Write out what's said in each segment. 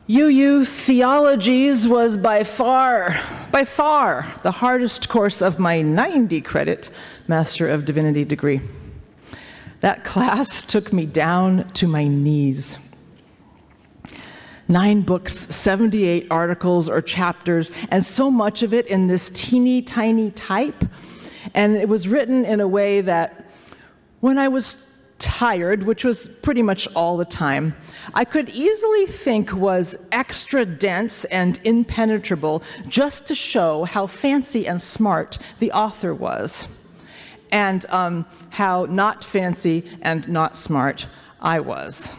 UU Theologies was by far, the hardest course of my 90-credit Master of Divinity degree. That class took me down to my knees. 9 books, 78 articles or chapters, and so much of it in this teeny tiny type. And it was written in a way that when I was tired, which was pretty much all the time, I could easily think was extra dense and impenetrable just to show how fancy and smart the author was, and how not fancy and not smart I was.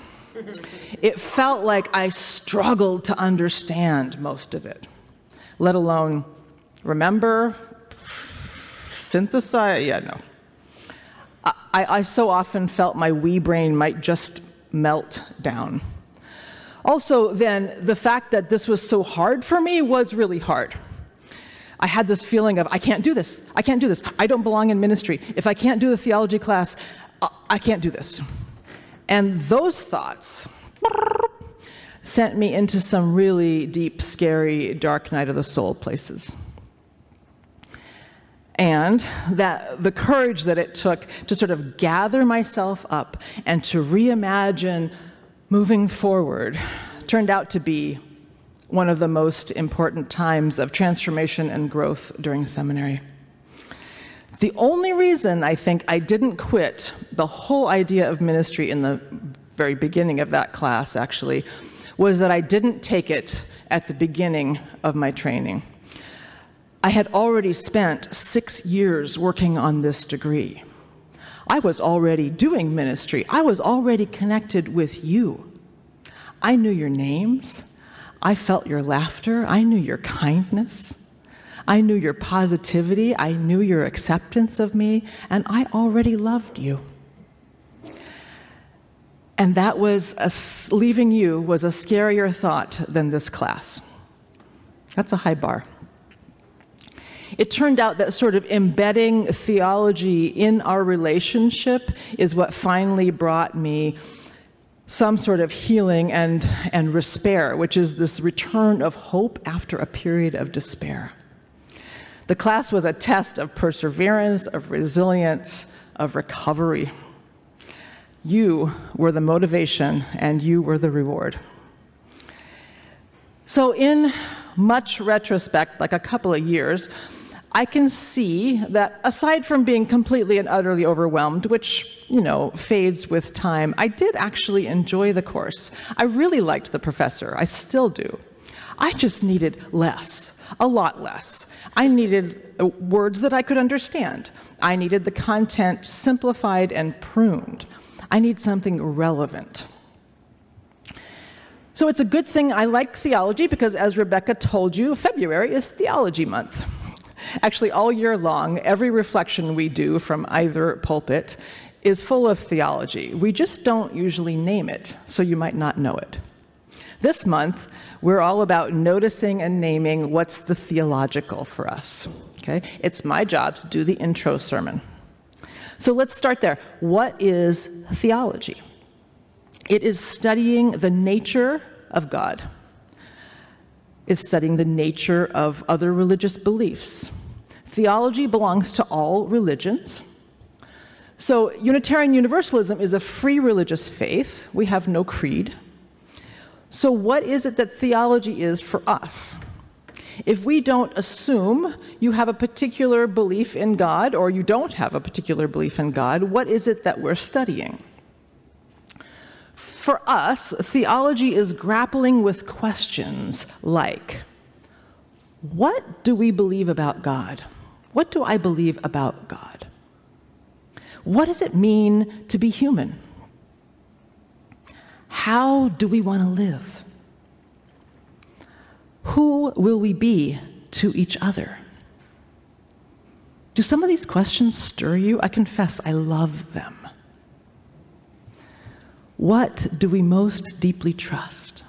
It felt like I struggled to understand most of it, let alone remember, synthesize. Yeah, no. I so often felt my wee brain might just melt down. Also, then, the fact that this was so hard for me was really hard. I had this feeling of, I can't do this, I don't belong in ministry. If I can't do the theology class, I can't do this. And those thoughts sent me into some really deep, scary, dark night of the soul places. And that the courage that it took to sort of gather myself up and to reimagine moving forward turned out to be one of the most important times of transformation and growth during seminary. The only reason I think I didn't quit the whole idea of ministry in the very beginning of that class, actually, was that I didn't take it at the beginning of my training. I had already spent 6 years working on this degree. I was already doing ministry. I was already connected with you. I knew your names. I felt your laughter. I knew your kindness. I knew your positivity. I knew your acceptance of me. And I already loved you. And that was, leaving you was a scarier thought than this class. That's a high bar. It turned out that sort of embedding theology in our relationship is what finally brought me some sort of healing and respair, which is this return of hope after a period of despair. The class was a test of perseverance, of resilience, of recovery. You were the motivation, and you were the reward. So in much retrospect, like a couple of years, I can see that aside from being completely and utterly overwhelmed, which, fades with time, I did actually enjoy the course. I really liked the professor. I still do. I just needed less, a lot less. I needed words that I could understand. I needed the content simplified and pruned. I need something relevant. So it's a good thing I like theology because, as Rebecca told you, February is Theology Month. Actually, all year long, every reflection we do from either pulpit is full of theology. We just don't usually name it, so you might not know it. This month, we're all about noticing and naming what's the theological for us. Okay? It's my job to do the intro sermon. So let's start there. What is theology? It is studying the nature of God. It's studying the nature of other religious beliefs. Theology belongs to all religions. So Unitarian Universalism is a free religious faith. We have no creed. So what is it that theology is for us? If we don't assume you have a particular belief in God, or you don't have a particular belief in God, what is it that we're studying? For us, theology is grappling with questions like, what do we believe about God? What do I believe about God? What does it mean to be human? How do we want to live? Who will we be to each other? Do some of these questions stir you? I confess, I love them. What do we most deeply trust?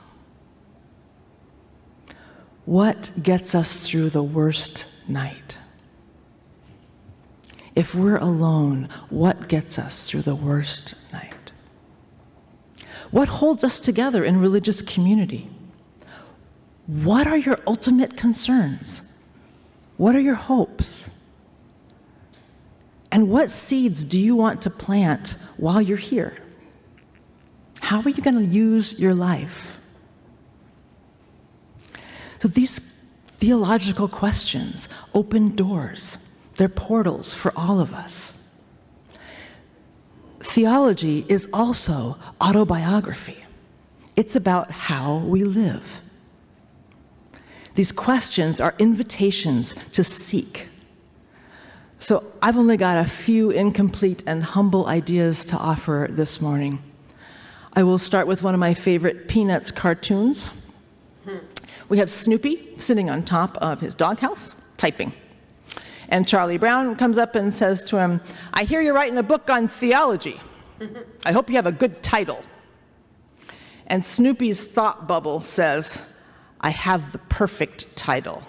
What gets us through the worst night? If we're alone, what gets us through the worst night? What holds us together in religious community? What are your ultimate concerns? What are your hopes? And what seeds do you want to plant while you're here? How are you going to use your life? So these theological questions open doors. They're portals for all of us. Theology is also autobiography. It's about how we live. These questions are invitations to seek. So I've only got a few incomplete and humble ideas to offer this morning. I will start with one of my favorite Peanuts cartoons. We have Snoopy sitting on top of his doghouse, typing. And Charlie Brown comes up and says to him, "I hear you're writing a book on theology. I hope you have a good title." And Snoopy's thought bubble says, "I have the perfect title.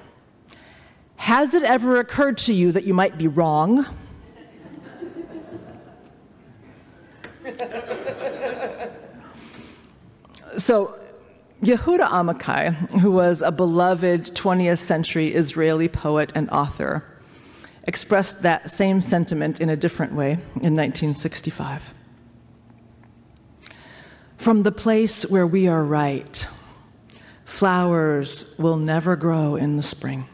Has it ever occurred to you that you might be wrong?" So Yehuda Amichai, who was a beloved 20th century Israeli poet and author, expressed that same sentiment in a different way in 1965. "From the place where we are right, flowers will never grow in the spring.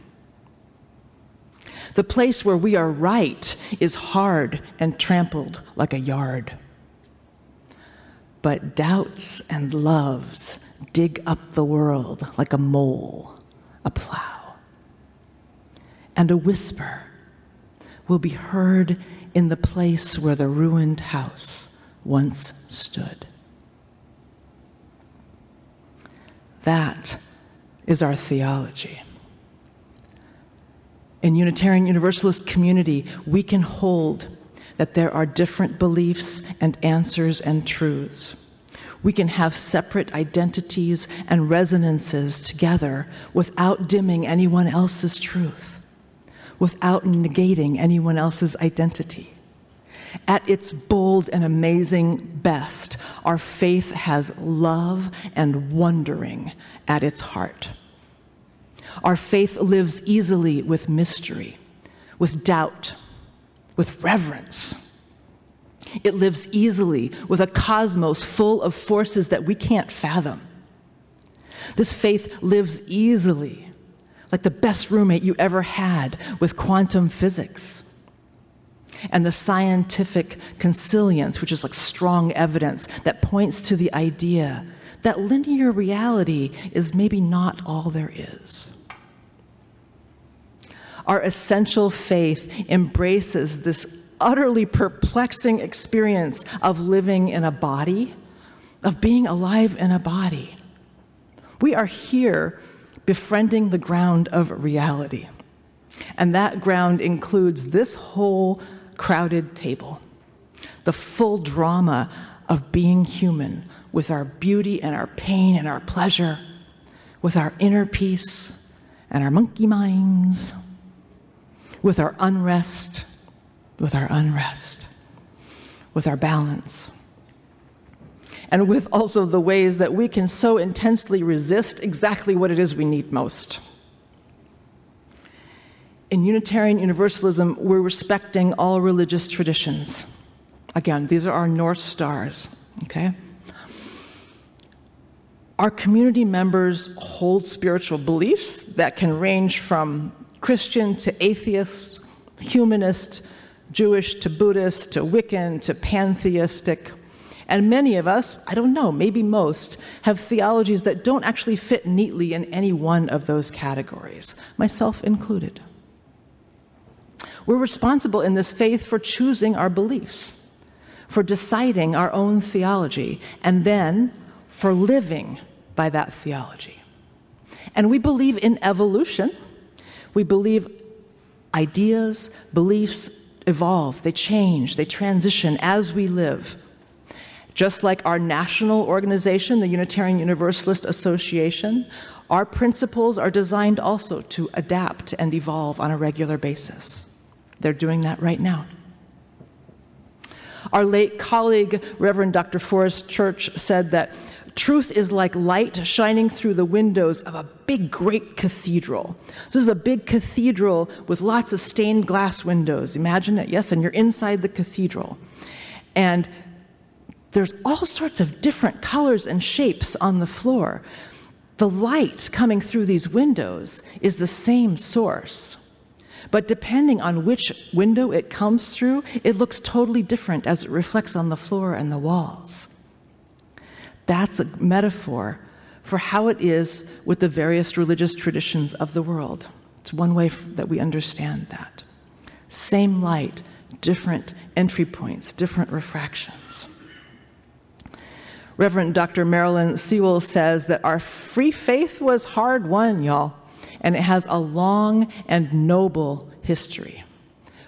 The place where we are right is hard and trampled like a yard. But doubts and loves dig up the world like a mole, a plow. And a whisper will be heard in the place where the ruined house once stood." That is our theology. In Unitarian Universalist community, we can hold that there are different beliefs and answers and truths. We can have separate identities and resonances together without dimming anyone else's truth, without negating anyone else's identity. At its bold and amazing best, our faith has love and wondering at its heart. Our faith lives easily with mystery, with doubt, with reverence. It lives easily with a cosmos full of forces that we can't fathom. This faith lives easily, like the best roommate you ever had, with quantum physics and the scientific consilience, which is like strong evidence that points to the idea that linear reality is maybe not all there is. Our essential faith embraces this utterly perplexing experience of living in a body, of being alive in a body. We are here befriending the ground of reality. And that ground includes this whole crowded table, the full drama of being human, with our beauty and our pain and our pleasure, with our inner peace and our monkey minds, with our unrest, with our unrest, with our balance, and with also the ways that we can so intensely resist exactly what it is we need most. In Unitarian Universalism, we're respecting all religious traditions. Again, these are our North Stars, okay? Our community members hold spiritual beliefs that can range from Christian to atheist, humanist, Jewish to Buddhist to Wiccan to pantheistic. And many of us, I don't know, maybe most, have theologies that don't actually fit neatly in any one of those categories, myself included. We're responsible in this faith for choosing our beliefs, for deciding our own theology, and then for living by that theology. And we believe in evolution. We believe ideas, beliefs evolve, they change, they transition as we live. Just like our national organization, the Unitarian Universalist Association, our principles are designed also to adapt and evolve on a regular basis. They're doing that right now. Our late colleague, Reverend Dr. Forrest Church, said that Truth is like light shining through the windows of a big, great cathedral. So this is a big cathedral with lots of stained glass windows. Imagine it, yes, and you're inside the cathedral. And there's all sorts of different colors and shapes on the floor. The light coming through these windows is the same source. But depending on which window it comes through, it looks totally different as it reflects on the floor and the walls. That's a metaphor for how it is with the various religious traditions of the world. It's one way that we understand that. Same light, different entry points, different refractions. Reverend Dr. Marilyn Sewell says that our free faith was hard won, y'all, and it has a long and noble history.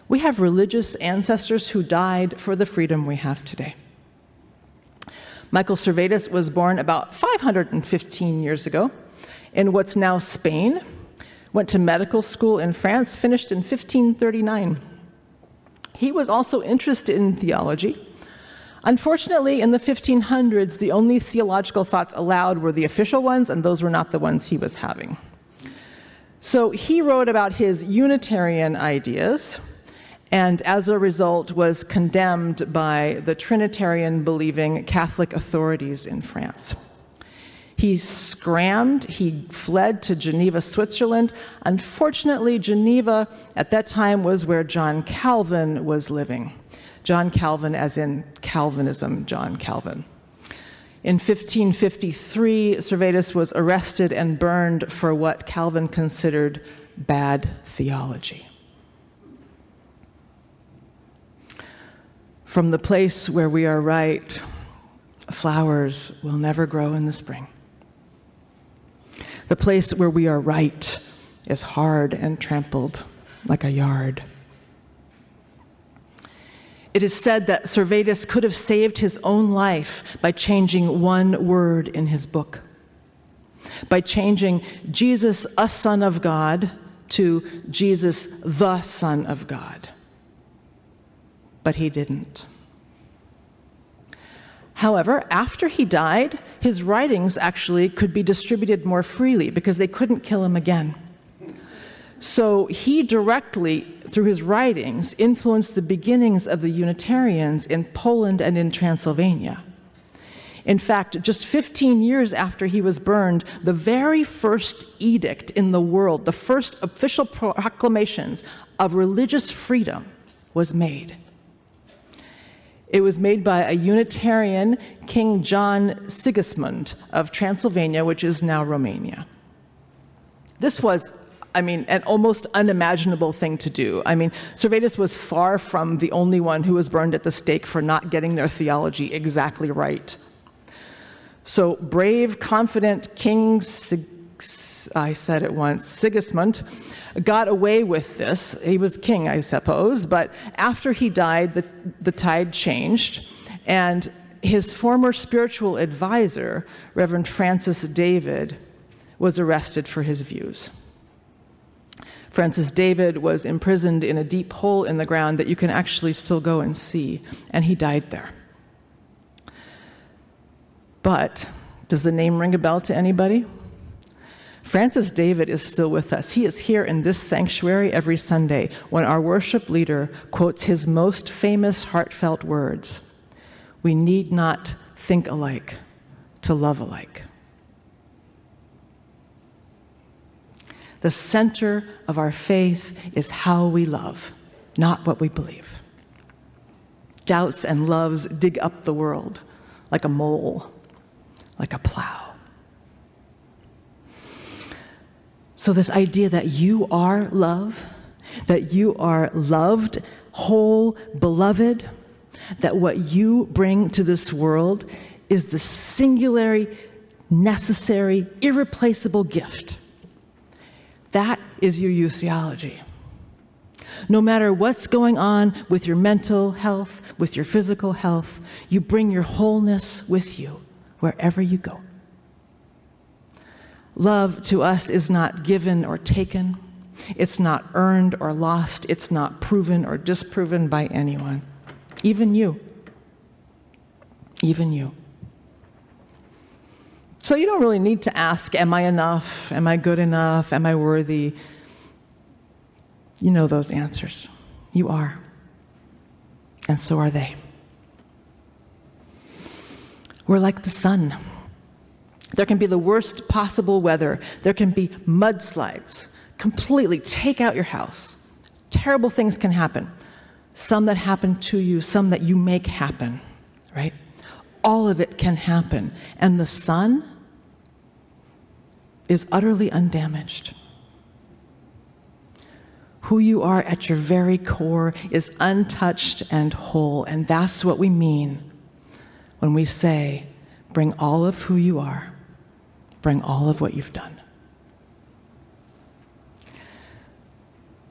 We have religious ancestors who died for the freedom we have today. Michael Servetus was born about 515 years ago in what's now Spain, went to medical school in France, finished in 1539. He was also interested in theology. Unfortunately, in the 1500s, the only theological thoughts allowed were the official ones, and those were not the ones he was having. So he wrote about his Unitarian ideas, and as a result was condemned by the Trinitarian-believing Catholic authorities in France. He scrammed, he fled to Geneva, Switzerland. Unfortunately, Geneva at that time was where John Calvin was living. John Calvin as in Calvinism, John Calvin. In 1553, Servetus was arrested and burned for what Calvin considered bad theology. From the place where we are right, flowers will never grow in the spring. The place where we are right is hard and trampled like a yard. It is said that Servetus could have saved his own life by changing one word in his book, by changing Jesus, a Son of God, to Jesus, the Son of God. But he didn't. However, after he died, his writings actually could be distributed more freely because they couldn't kill him again. So he directly, through his writings, influenced the beginnings of the Unitarians in Poland and in Transylvania. In fact, just 15 years after he was burned, the very first edict in the world, the first official proclamations of religious freedom was made. It was made by a Unitarian, King John Sigismund of Transylvania, which is now Romania. This was, an almost unimaginable thing to do. Servetus was far from the only one who was burned at the stake for not getting their theology exactly right. So brave, confident King Sigismund got away with this. He was king, I suppose, but after he died, the tide changed, and his former spiritual advisor, Reverend Francis David, was arrested for his views. Francis David was imprisoned in a deep hole in the ground that you can actually still go and see, and he died there. But does the name ring a bell to anybody? Francis David is still with us. He is here in this sanctuary every Sunday when our worship leader quotes his most famous heartfelt words: "We need not think alike to love alike." The center of our faith is how we love, not what we believe. Doubts and loves dig up the world like a mole, like a plow. So this idea that you are love, that you are loved, whole, beloved, that what you bring to this world is the singularly necessary, irreplaceable gift. That is your youth theology. No matter what's going on with your mental health, with your physical health, you bring your wholeness with you wherever you go. Love to us is not given or taken. It's not earned or lost. It's not proven or disproven by anyone. Even you. Even you. So you don't really need to ask, am I enough? Am I good enough? Am I worthy? You know those answers. You are. And so are they. We're like the sun. There can be the worst possible weather. There can be mudslides. Completely take out your house. Terrible things can happen. Some that happen to you, some that you make happen, right? All of it can happen. And the sun is utterly undamaged. Who you are at your very core is untouched and whole. And that's what we mean when we say, bring all of who you are, bring all of what you've done.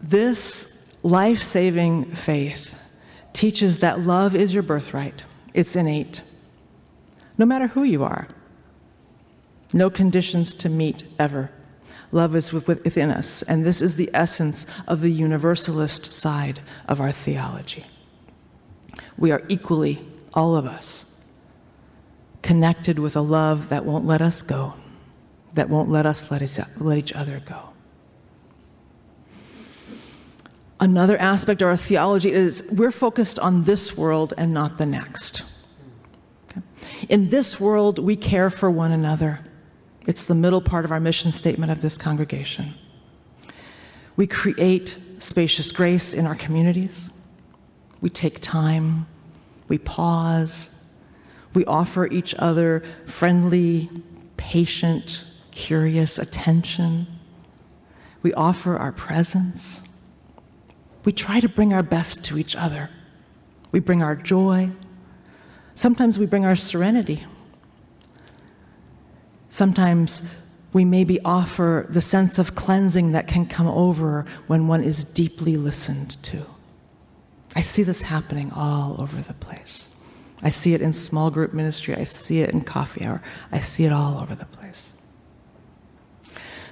This life-saving faith teaches that love is your birthright. It's innate. No matter who you are. No conditions to meet ever. Love is within us, and this is the essence of the universalist side of our theology. We are equally, all of us, connected with a love that won't let us go, that won't let us let each other go. Another aspect of our theology is we're focused on this world and not the next. Okay? In this world, we care for one another. It's the middle part of our mission statement of this congregation. We create spacious grace in our communities. We take time. We pause. We offer each other friendly, patient, curious attention. We offer our presence. We try to bring our best to each other. We bring our joy. Sometimes we bring our serenity. Sometimes we maybe offer the sense of cleansing that can come over when one is deeply listened to. I see this happening all over the place. I see it in small group ministry. I see it in coffee hour. I see it all over the place.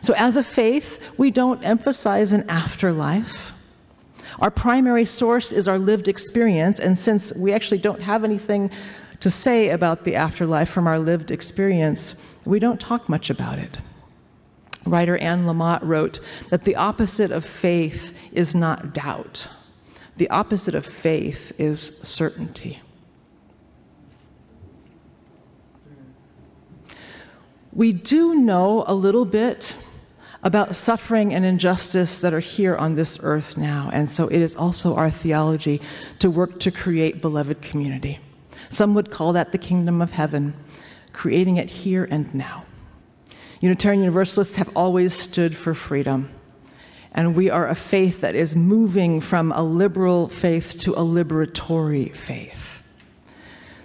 So as a faith, we don't emphasize an afterlife. Our primary source is our lived experience, and since we actually don't have anything to say about the afterlife from our lived experience, we don't talk much about it. Writer Anne Lamott wrote that the opposite of faith is not doubt. The opposite of faith is certainty. We do know a little bit about suffering and injustice that are here on this earth now, and so it is also our theology to work to create beloved community. Some would call that the kingdom of heaven, creating it here and now. Unitarian Universalists have always stood for freedom, and we are a faith that is moving from a liberal faith to a liberatory faith.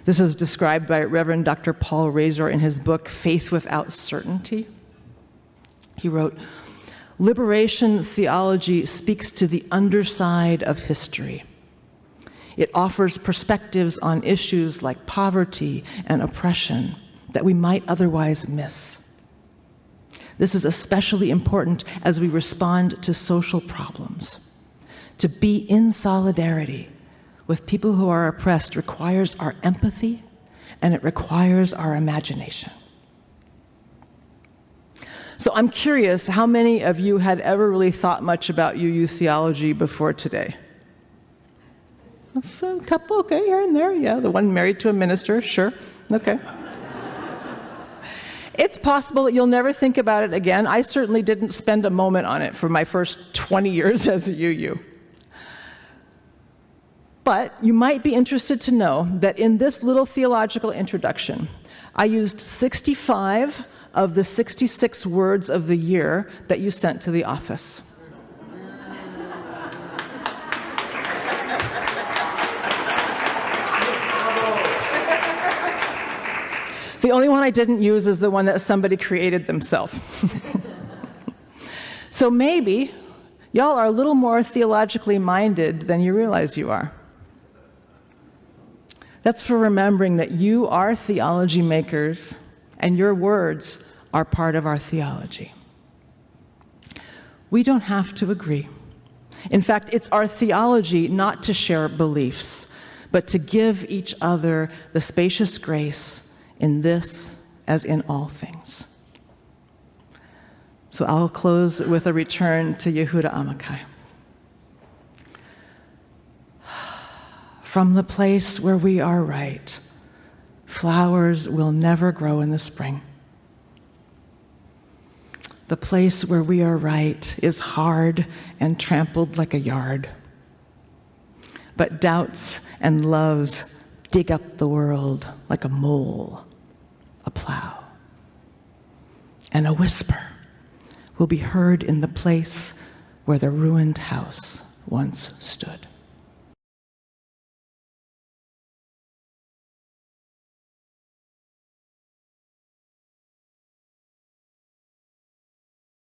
This is described by Reverend Dr. Paul Razor in his book, Faith Without Certainty. He wrote, "Liberation theology speaks to the underside of history. It offers perspectives on issues like poverty and oppression that we might otherwise miss. This is especially important as we respond to social problems. To be in solidarity with people who are oppressed requires our empathy, and it requires our imagination." So I'm curious how many of you had ever really thought much about UU theology before today? A couple, okay, here and there, yeah. The one married to a minister, sure, okay. It's possible that you'll never think about it again. I certainly didn't spend a moment on it for my first 20 years as a UU. But you might be interested to know that in this little theological introduction, I used 65 of the 66 words of the year that you sent to the office. The only one I didn't use is the one that somebody created themselves. So maybe y'all are a little more theologically minded than you realize you are. That's for remembering that you are theology makers, and your words are part of our theology. We don't have to agree. In fact, it's our theology not to share beliefs, but to give each other the spacious grace in this as in all things. So I'll close with a return to Yehuda Amichai. From the place where we are right, flowers will never grow in the spring. The place where we are right is hard and trampled like a yard. But doubts and loves dig up the world like a mole, a plow. And a whisper will be heard in the place where the ruined house once stood.